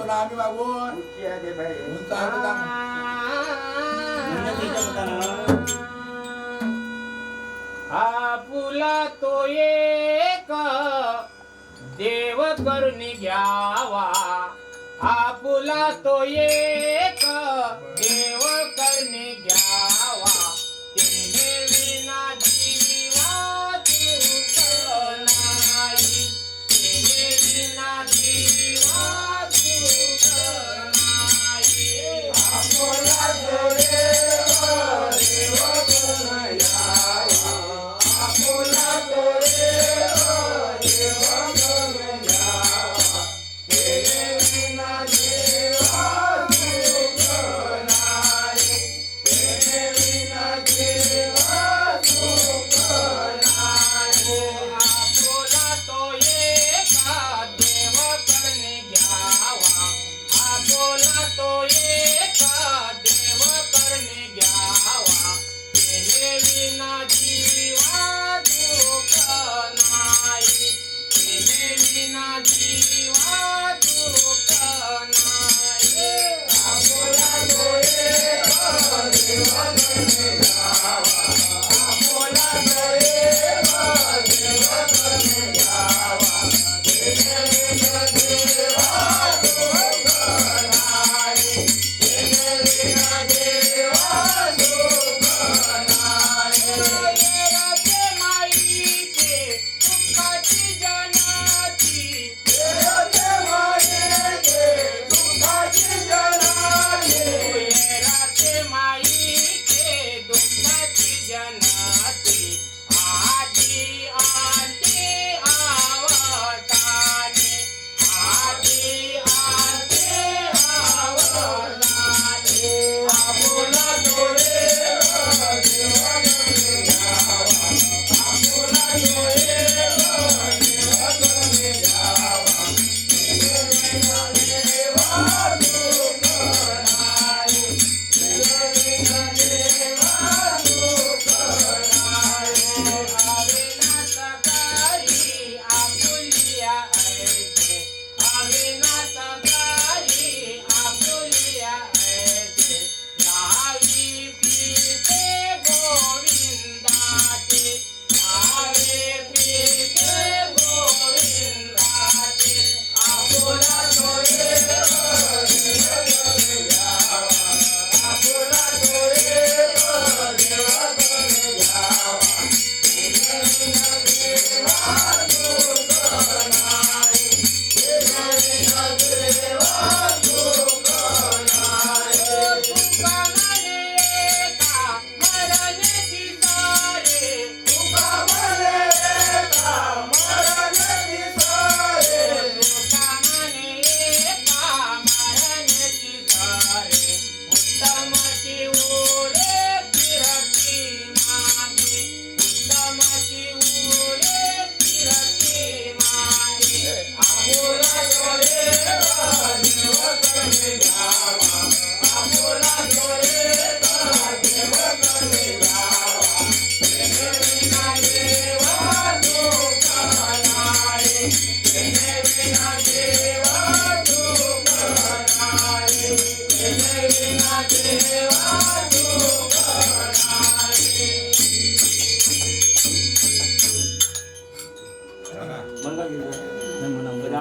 तुला आम्ही मागून उंची आहे ते बाई. उंच आहे तुला. आपुला तो एक देव करून घ्यावा, आपुला तो एक देव करून घ्यावा, तेने विना जीवा सुख नाही, तेने विना जीवा सुख नाही. आपुला तो एक देव करून घ्यावा, आपुला तो एक देव करून घ्यावा, तेने विना जीवा सुख नाही, तेने विना जीवा सुख नाही. आपुला तो एका देव करून घ्यावा, आपुला तो एका